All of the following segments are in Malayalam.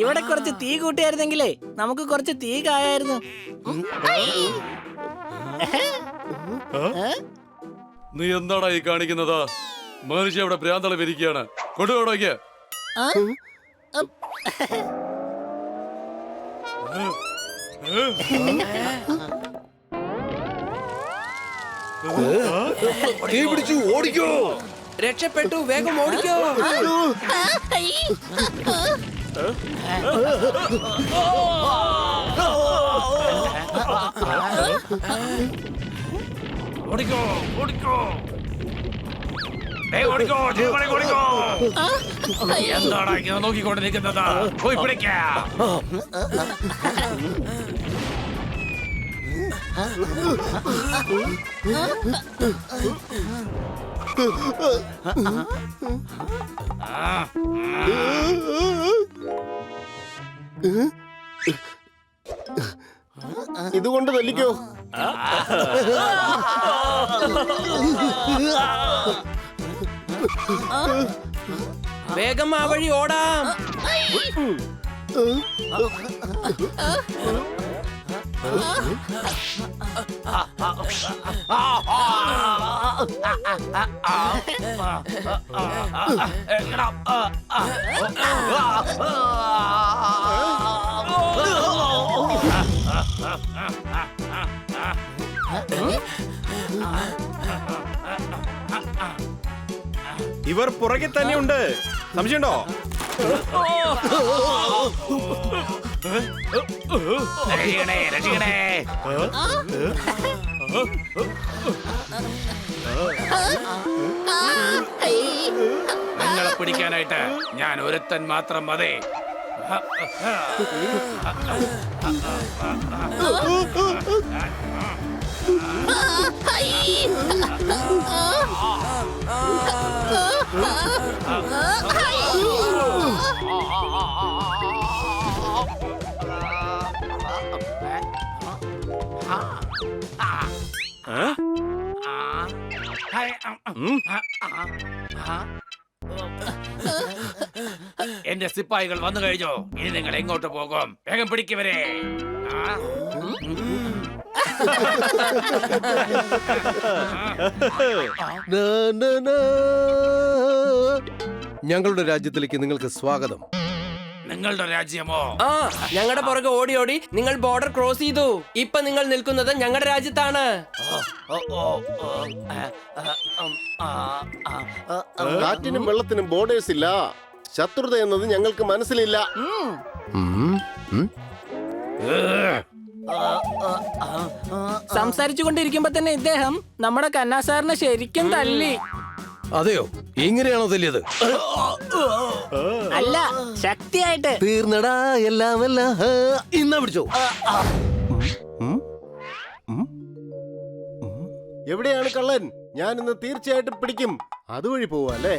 ഇവിടെ കുറച്ച് തീ കൂട്ടിയായിരുന്നെങ്കിലേ നമുക്ക് കുറച്ച് തീ കായായിരുന്നു. നീ എന്താടാ ഈ കാണിക്കുന്നത്? മനുഷ്യ ഇവിടെ ഭ്രാന്തള വിരിക്കുകയാണ്. കൊണ്ടുപോടോക്ക്. തീ പിടിച്ചു, ഓടിക്കോ. രക്ഷപ്പെട്ടു, വേഗം ഓടിക്കോ. ഓടിക്കോ, ഓടിക്കോ, ഓടിക്കോ, ഓടിക്കോ. എന്താടാ ഇങ്ങനെ നോക്കിക്കൊണ്ട് നിൽക്കുന്നത്? പോയി പിടിക്കാം. ഇതുകൊണ്ട് തല്ലിക്കോ. വേഗം ആ വഴി ഓടാം. ഇവർ പുറകെ തന്നെയുണ്ട്. സംശയമുണ്ടോ? രക്ഷിക്കണേ, രക്ഷിക്കണേ. നിങ്ങളെ പിടിക്കാനായിട്ട് ഞാൻ ഒരുത്തൻ മാത്രം മതി. എന്റെ സിപ്പായികൾ വന്നു കഴിഞ്ഞോ? ഇനി നിങ്ങൾ എങ്ങോട്ട് പോകും? വേഗം പിടിക്കുവരെ. ഞങ്ങളുടെ രാജ്യത്തിലേക്ക് നിങ്ങൾക്ക് സ്വാഗതം. നിങ്ങളുടെ രാജ്യമോ? ഞങ്ങളുടെ പുറകെ ഓടി ഓടി നിങ്ങൾ ബോർഡർ ക്രോസ് ചെയ്തു. ഇപ്പൊ നിങ്ങൾ നിൽക്കുന്നത് ഞങ്ങളുടെ രാജ്യത്താണ്. കാറ്റിനും വെള്ളത്തിനും ബോർഡേഴ്സ് ഇല്ല. ശത്രുത എന്നത് ഞങ്ങൾക്ക് മനസ്സിലില്ല. സംസാരിച്ചു കൊണ്ടിരിക്കുമ്പോ തന്നെ ഇദ്ദേഹം നമ്മുടെ കന്നാ സാറിനെ ശരിക്കും തല്ലി. അതെയോ? ഇങ്ങനെയാണോ തല്ലിയത്? അല്ല, ശക്തിയായിട്ട്. തീർന്നടാ എല്ലാം എല്ലാം. ഇന്നാ പിടിച്ചോ. എവിടെയാണ് കള്ളൻ? ഞാൻ ഇന്ന് തീർച്ചയായിട്ടും പിടിക്കും. അതുവഴി പോവാ അല്ലേ?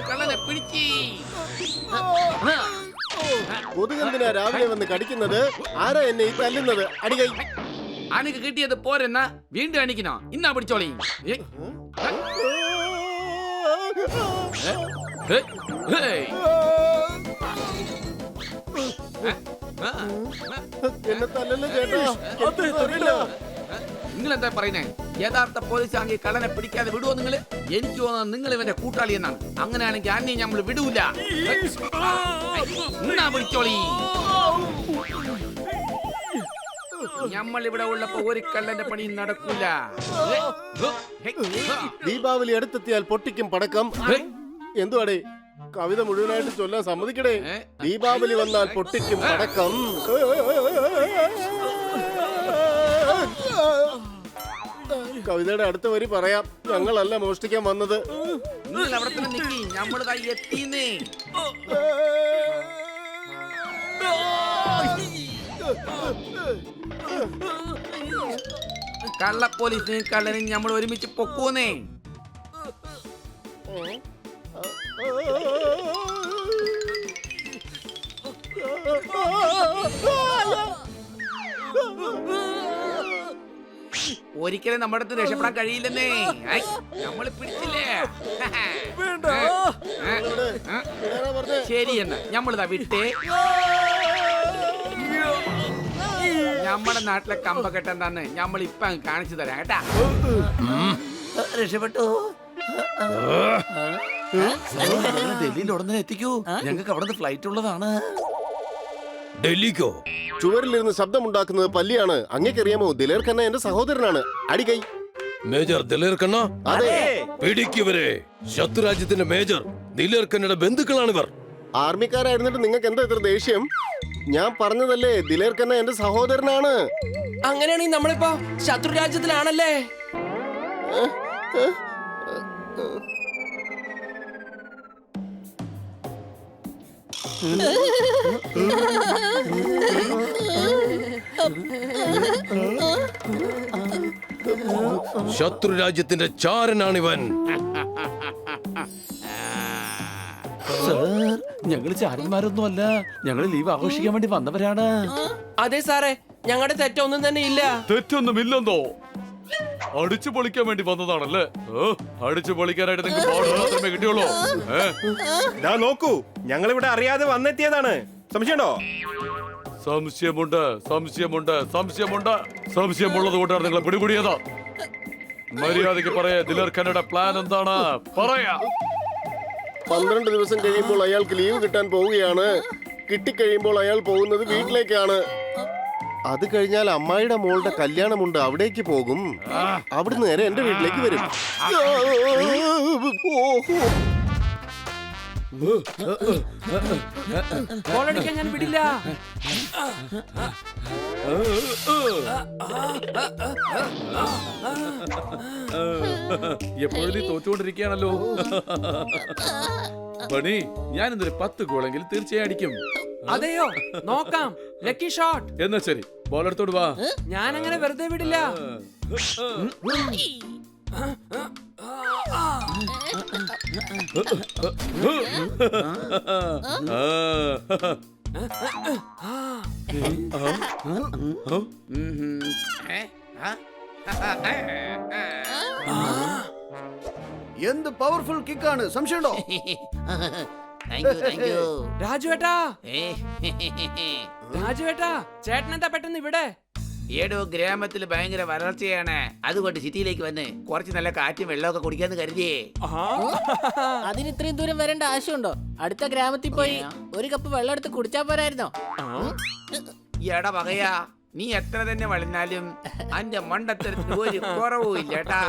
കള്ളനെ പിടിച്ചി. കൊതുകെന്തിനാ രാവിലെ വന്ന് കടിക്കുന്നത്? ആരാ എന്നെ ഈ തല്ലുന്നത്? അടികൈ. അനക്ക് കിട്ടിയത് പോരെന്നാ വീണ്ടും അണിക്കണോ? ഇന്നാ പിടിച്ചോളി. എന്നെ തല്ലല്ലേ ചേട്ടാ. അറിയില്ല. നിങ്ങൾ എന്താ പറയുന്നേ? യഥാർത്ഥ പോലീസ് ആണെങ്കിൽ കള്ളനെ പിടിക്കാതെ വിടുവോ നിങ്ങള്? എനിക്ക് തോന്നുന്നത് നിങ്ങൾ ഇവന്റെ കൂട്ടാളി എന്നാണ്. അങ്ങനെയാണെങ്കിൽ അന്നെ നമ്മൾ വിടൂല. എന്നാ പിടിച്ചോളി. നമ്മൾ ഇവിടെ ഉള്ളപ്പോ ഒരു കള്ളന്റെ പണി നടക്കൂല. ദീപാവലി അടുത്തെത്തിയാൽ പൊട്ടിക്കും പടക്കം. എന്തുവാടേ? കവിത മുഴുവനായിട്ട് ചൊല്ലാൻ സമ്മതിക്കടേ. ദീപാവലി വന്നാൽ പൊട്ടിക്കും പടക്കം. കവിതയുടെ അടുത്ത വരി പറയാം. ഞങ്ങളല്ല മോഷ്ടിക്കാൻ വന്നത്. നിങ്ങൾ അവിടെ തന്നെ നിക്കി. നമ്മൾ എത്തിന്നേ. കള്ള പോലീസിനും കള്ളനും നമ്മൾ ഒരുമിച്ച് പൊക്കൂന്നേ. ഒരിക്കലും നമ്മുടെ അടുത്ത് രക്ഷപ്പെടാൻ കഴിയില്ലെന്നേ. നമ്മൾ പിടിച്ചില്ലേ? ശരി എന്നാ നമ്മളിതാ വിട്ടേ. നമ്മുടെ നാട്ടിലെ കമ്പക്കെട്ട് എന്താന്ന് നമ്മൾ ഇപ്പൊ അങ്ങ് കാണിച്ചു തരാം കേട്ടാ. രക്ഷപ്പെട്ടു. ഡൽഹിയിൽ ഉടനെ എത്തിക്കൂ, ഞങ്ങൾക്ക് അവിടെ നിന്ന് ഫ്ലൈറ്റ് ഉള്ളതാണ്. ഡൽഹിക്കോ? ചുവരിലിരുന്ന് ശബ്ദമുണ്ടാക്കുന്നത് പല്ലിയാണ്. അങ്ങേക്കറിയാമോ, ദിലേർ ഖന്ന എന്റെ സഹോദരനാണ്. അടികൈ. മേജർ ദിലേർ ഖന്ന? അതെ. പിടിക്കുവരെ. ശത്രുരാജ്യത്തിന്റെ മേജർ ദിലേർ ഖന്നയുടെ ബന്ധുക്കളാണിവർ. ആർമിക്കാരായിരുന്നിട്ട് നിങ്ങൾക്ക് എന്താ ഇത്ര ദേഷ്യം? ഞാൻ പറഞ്ഞതല്ലേ, ദിലേർ ഖന്ന എന്റെ സഹോദരനാണ്. അങ്ങനെയാണെങ്കിൽ നമ്മളിപ്പോ ശത്രു രാജ്യത്തിലാണല്ലേ? ശത്രുരാജ്യത്തിന്റെ ചാരനാണിവൻ. സാർ, ഞങ്ങൾ ചാരന്മാരൊന്നുമല്ല, ഞങ്ങൾ ലീവ് ആഘോഷിക്കാൻ വേണ്ടി വന്നവരാണ്. അതെ സാറേ, ഞങ്ങളുടെ തെറ്റൊന്നും തന്നെ ഇല്ല. തെറ്റൊന്നുമില്ലെന്നോ? അടിച്ചു പൊളിക്കാൻ വേണ്ടി വന്നതാണല്ലേ? അടിച്ചു പൊളിക്കാനായിട്ട് നിങ്ങൾക്ക് ബോർഡർ മാത്രമേ കിട്ടിയുള്ളൂ. നോക്കൂ, ഞങ്ങൾ ഇവിടെ അറിയാതെ വന്നെത്തിയതാണ്. സംശയമുണ്ടോ? സംശയമുണ്ട്, സംശയമുണ്ട്, സംശയമുണ്ട്. സംശയമുള്ളത് കൊണ്ടാണ് നിങ്ങളെ പിടികൂടിയത്. മര്യാദയ്ക്ക് പറയാ, ദിലേർ ഖന്നയുടെ പ്ലാൻ എന്താണ്? പറയാ. 12 ദിവസം കഴിയുമ്പോൾ അയാൾക്ക് ലീവ് കിട്ടാൻ പോവുകയാണ്. കിട്ടിക്കഴിയുമ്പോൾ അയാൾ പോകുന്നത് വീട്ടിലേക്കാണ്. അത് കഴിഞ്ഞാൽ അമ്മായിയുടെ മോളുടെ കല്യാണമുണ്ട്, അവിടേക്ക് പോകും. അവിടുന്ന് നേരെ എന്റെ വീട്ടിലേക്ക് വരും. ഗോളടിക്കാൻ ഞാൻ വിടില്ല. എപ്പോഴും നീ തോറ്റുകൊണ്ടിരിക്കുകയാണല്ലോ. ബണി, ഞാൻ ഇന്നൊരു 10 ഗോളെങ്കിലും തീർച്ചയായും അടിക്കും. അതെയോ? നോക്കാം. Lucky shot. എന്നാ ശരി, ബോൾ എടുത്തോട് വാ. ഞാൻ അങ്ങനെ വെറുതെ വിടില്ല. എന്ത് പവർഫുൾ കിക്കാണ്, സംശയമുണ്ടോ? രാജുവേട്ടാ, രാജുവേട്ടാ, ചേട്ടനെന്താ പെട്ടെന്ന് ഇവിടെ? ഏടോ, ഗ്രാമത്തിൽ ഭയങ്കര വരൾച്ചയാണ്, അതുകൊണ്ട് സിറ്റിയിലേക്ക് വന്ന് കുറച്ച് നല്ല കാറ്റും വെള്ളമൊക്കെ കുടിക്കാന്ന് കരുതിയേ. അതിന് ഇത്രയും ദൂരം വരേണ്ട ആവശ്യമുണ്ടോ? അടുത്ത ഗ്രാമത്തിൽ പോയി ഒരു കപ്പ് വെള്ളം എടുത്ത് കുടിച്ചാ പോരായിരുന്നോ? എടാ പകയാ, നീ എത്ര തന്നെ വളർന്നാലും അന്റെ മണ്ടത്തരത്തിന് ഒരു കുറവും ഇല്ല കേട്ടാ.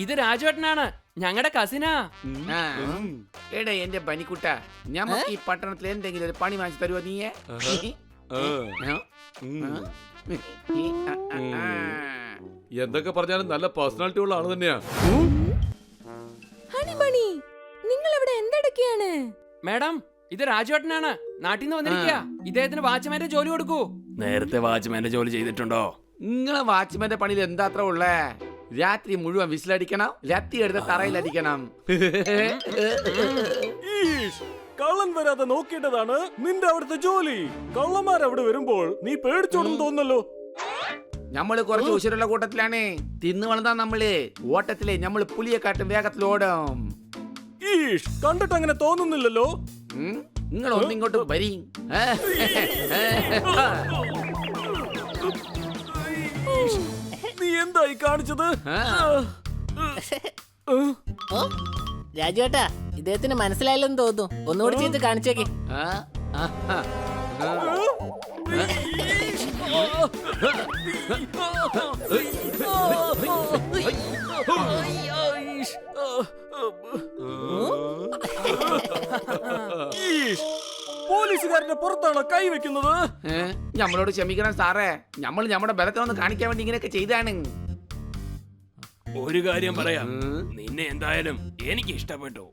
ഇത് രാജുവേട്ടനാണ്, ഞങ്ങളുടെ കസിനാ. എടാ എന്റെ പനിക്കുട്ട, ഞമ്മക്ക് ഈ പട്ടണത്തിൽ എന്തെങ്കിലും ഒരു പണി വാങ്ങിച്ചു തരുമോ നീയെ? എന്തൊക്കെ പറഞ്ഞാലും നല്ല പേഴ്സണാലിറ്റി ഉള്ള ആള് തന്നെയാ. ഹണിമണി, നിങ്ങൾ ഇവിടെ എന്തെടുക്കുകയാണ്? മാഡം, ഇത് രാജുവേട്ടനാണ്, നാട്ടിൽ നിന്ന് വന്നിരിക്കുക. ഇദ്ദേഹത്തിന് വാച്ച്മാന്റെ ജോലി കൊടുക്കൂ. നേരത്തെ വാച്ച്മാന്റെ ജോലി ചെയ്തിട്ടുണ്ടോ? നിങ്ങളെ വാച്ച്മാന്റെ പണിയിൽ എന്താ അത്ര ഉള്ളേ? രാത്രി മുഴുവൻ വിസിലടിക്കണം, ലത്തി എടുത്ത് തറയിലടിക്കണം. കള്ളൻ വരാതെ നോക്കേണ്ടതാണ് നിന്റെ അവിടുത്തെ ജോലി. കള്ളന്മാർ അവിടെ വരുമ്പോൾ നീ പേടിച്ചോടും തോന്നല്ലോ. നമ്മള് കുറച്ച് ഉശിരുള്ള കൂട്ടത്തിലാണ്. തിന്നു വളർന്നാ നമ്മള് ഓട്ടത്തിലെ നമ്മൾ പുലിയെക്കാട്ടും വേഗത്തിൽ ഓടും. ഈഷ്, കണ്ടിട്ട് അങ്ങനെ തോന്നുന്നില്ലല്ലോ. നിങ്ങൾ ഒന്നിങ്ങോട്ട് വരി. നീ എന്തായി കാണിച്ചത്? രാജുവേട്ടാ, ഇദ്ദേഹത്തിന് മനസ്സിലായില്ലെന്ന് തോന്നുന്നു. ഒന്നുകൂടി ചെയ്ത് കാണിച്ചേക്ക്. പോലീസുകാരന്റെ പുറത്താണോ കൈവെക്കുന്നത്? നമ്മളോട് ക്ഷമിക്കണം സാറേ, നമ്മൾ നമ്മുടെ ബലത്തിനൊന്ന് കാണിക്കാൻ വേണ്ടി ഇങ്ങനെയൊക്കെ ചെയ്താണ്. ഒരു കാര്യം പറയാം, നിന്നെ എന്തായാലും എനിക്ക് ഇഷ്ടപ്പെട്ടു.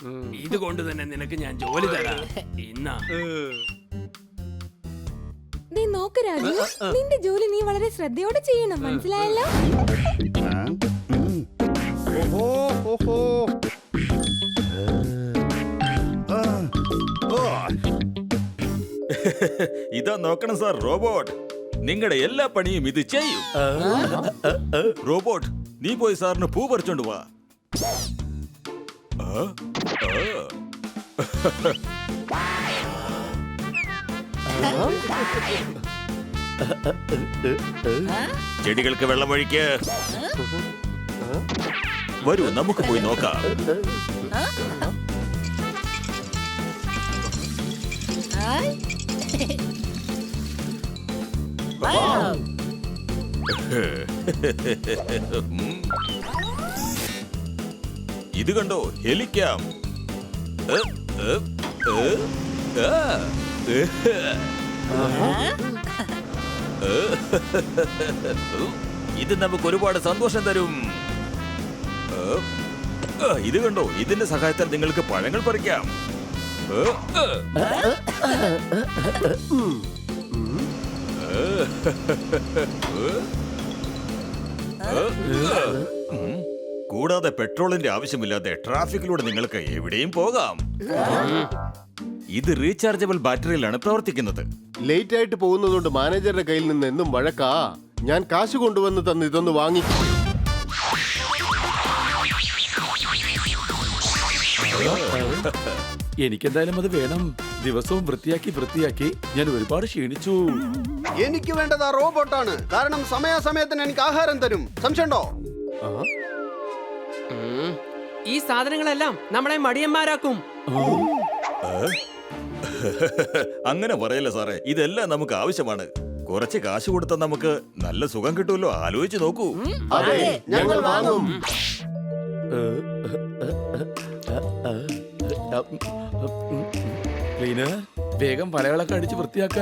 ഇതുകൊണ്ട് തന്നെ നിനക്ക് ഞാൻ ജോലി തരാം. ഇന്നാ നീ നോക്ക് രാജു, നിന്റെ ജോലി നീ വളരെ ശ്രദ്ധയോടെ ചെയ്യണം, മനസ്സിലായല്ലോ? ഇതാ നോക്കണം സാർ, റോബോട്ട് നിങ്ങളുടെ എല്ലാ പണിയും ഇത് ചെയ്യും. റോബോട്ട്, നീ പോയി സാറിന് പൂ പറിച്ചോണ്ട് വാ. ചെടികൾക്ക് വെള്ളമൊഴിക്ക്. വരൂ, നമുക്ക് പോയി നോക്കാം. ഇത് കണ്ടോ, ഹെലിക്കാം. ഇത് നമുക്ക് ഒരുപാട് സന്തോഷം തരും. ഇത് കണ്ടോ, ഇതിന്റെ സഹായത്താൽ നിങ്ങൾക്ക് പഴങ്ങൾ പറിക്കാം. കൂടാതെ പെട്രോളിന്റെ ആവശ്യമില്ലാതെ ട്രാഫിക്കിലൂടെ നിങ്ങൾക്ക് എവിടെയും പോകാം. ഇത് റീചാർജബിൾ ബാറ്ററിയിലാണ് പ്രവർത്തിക്കുന്നത്. ലേറ്റ് ആയിട്ട് പോകുന്നതുകൊണ്ട് മാനേജറുടെ കയ്യിൽ നിന്ന് എന്നും വഴക്കാ. ഞാൻ കാശ് കൊണ്ടുവന്ന് തന്ന് ഇതൊന്ന് വാങ്ങി. എനിക്കെന്തായാലും അത് വേണം. ദിവസവും വൃത്തിയാക്കി ഞാൻ ഒരുപാട് ക്ഷീണിച്ചു. എനിക്ക് വേണ്ടത് ആ റോബോട്ടാണ്. കാരണം സമയാസമയത്തിന് എനിക്ക് ആഹാരം തരും. സംശയമുണ്ടോ? ഈ സാധനങ്ങളെല്ലാം നമ്മളെ മടിയന്മാരാക്കും. അങ്ങനെ പറയല്ല സാറേ, ഇതെല്ലാം നമുക്ക് ആവശ്യമാണ്. കുറച്ച് കാശ് കൊടുത്താൽ നമുക്ക് നല്ല സുഖം കിട്ടുമല്ലോ. ആലോചിച്ച് നോക്കൂ. അതെ, ഞങ്ങൾ വാങ്ങും. ക്ലീനർ, വേഗം വലകളൊക്കെ അടിച്ച് വൃത്തിയാക്ക.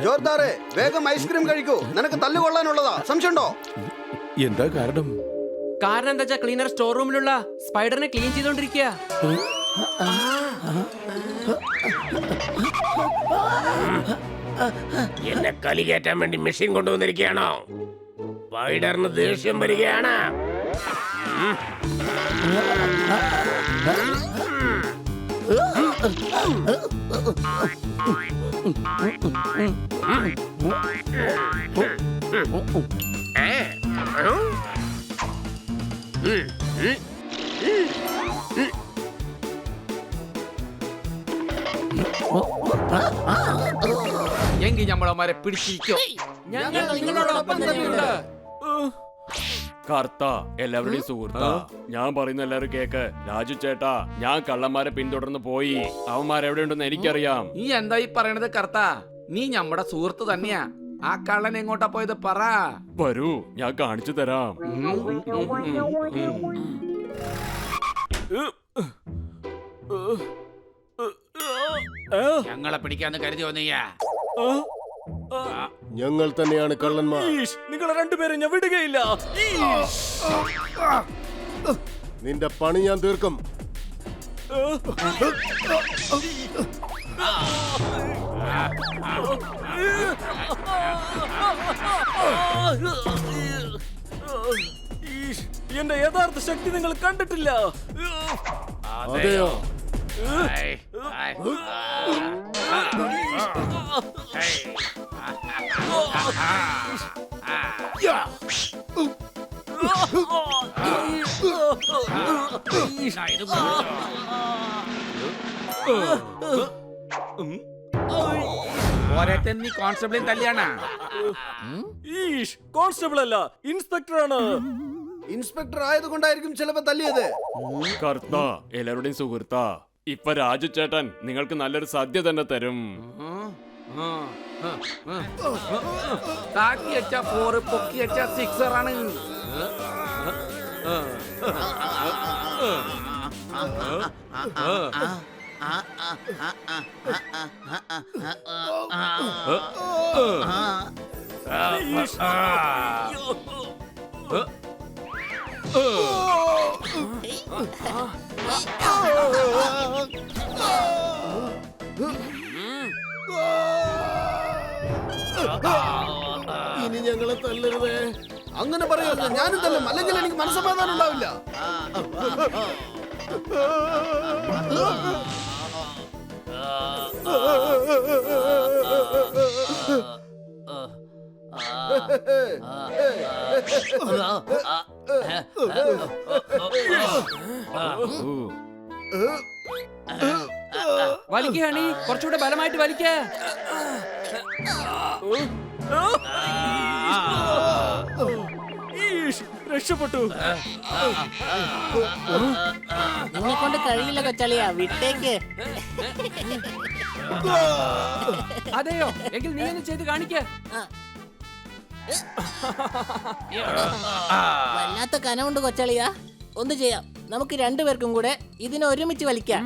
ജോർദാറെ, വേഗം ഐസ്ക്രീം കഴിക്കൂ. നിനക്ക് തല്ലുകൊള്ളാനുള്ളതാ. സംശയമുണ്ടോ? എന്താ കാരണം? കാരണം എന്താ വെച്ചാ ക്ലീനർ സ്റ്റോർ റൂമിലുള്ള സ്പൈഡറിനെ ക്ലീൻ ചെയ്തോണ്ടിരിക്കുക. എന്നെ കലി കയറ്റാൻ വേണ്ടി മെഷീൻ കൊണ്ടുവന്നിരിക്കുകയാണോ? സ്പൈഡറിന് ദേഷ്യം വരികയാണ്. എങ്കിൽ നമ്മളമാരെ പിടിച്ചിരിക്കോ. ഞങ്ങൾ നിങ്ങളോടൊപ്പം തന്നെയുണ്ട്. കർത്ത എല്ലാവരുടെയും സുഹൃത്താ. ഞാൻ പറയുന്ന എല്ലാവരും കേക്ക്. രാജു ചേട്ടാ, ഞാൻ കള്ളന്മാരെ പിന്തുടർന്ന് പോയി. അവന്മാരെവിടെയുണ്ടെന്ന് എനിക്കറിയാം. നീ എന്താ ഈ പറയണത് കർത്താ? നീ നമ്മുടെ സുഹൃത്ത് തന്നെയാ. ആ കള്ളൻ എങ്ങോട്ടാ പോയത് പറ. വരൂ, ഞാൻ കാണിച്ചു തരാം. ഞങ്ങളെ പിടിക്കാന്ന് കരുതി വന്നയ്യാ. ഞങ്ങൾ തന്നെയാണ് കള്ളന്മാർ. നിങ്ങളെ രണ്ടുപേരും ഞാൻ വിടുകയില്ല. നിന്റെ പണി ഞാൻ തീർക്കും. എന്റെ യഥാർത്ഥ ശക്തി നിങ്ങൾ കണ്ടിട്ടില്ല. അതെയോ? ഒരേറ്റൻ നീ കോൺസ്റ്റബിളിൽ തല്ലിയാണ്. കോൺസ്റ്റബിൾ അല്ല, ഇൻസ്പെക്ടറാണ്. ഇൻസ്പെക്ടർ ആയതുകൊണ്ടായിരിക്കും ചിലപ്പോ തല്ലിയത്. കർത്ത എല്ലാവരുടെയും സുഹൃത്താ. ഇപ്പൊ രാജു ചേട്ടൻ നിങ്ങൾക്ക് നല്ലൊരു സദ്യ തന്നെ തരും. താക്കി വെച്ച 4, പൊക്കി വെച്ച 6 ആണ്. ഇനി ഞങ്ങളെ തല്ലരുതേ. അങ്ങനെ പറയുമല്ലോ. ഞാനും തല്ലും, അല്ലെങ്കിൽ എനിക്ക് മനസ്സമാധാനം ഉണ്ടാവില്ല. വലിക്കുകയാണി കുറച്ചുകൂടെ ബലമായിട്ട് വലിക്ക. രക്ഷപ്പെട്ടു. നിന്നെ കൊണ്ട് കഴിയില്ല കൊച്ചാളിയാ, വിട്ടേക്ക്. അതെയോ? എങ്കിൽ നീ ഒന്ന് ചെയ്ത് കാണിക്ക. വല്ലാത്ത കനമുണ്ട് കൊച്ചാളിയാ. ഒന്ന് ചെയ്യാം, നമുക്ക് രണ്ടുപേർക്കും കൂടെ ഇതിനെ ഒരുമിച്ച് വലിക്കാം.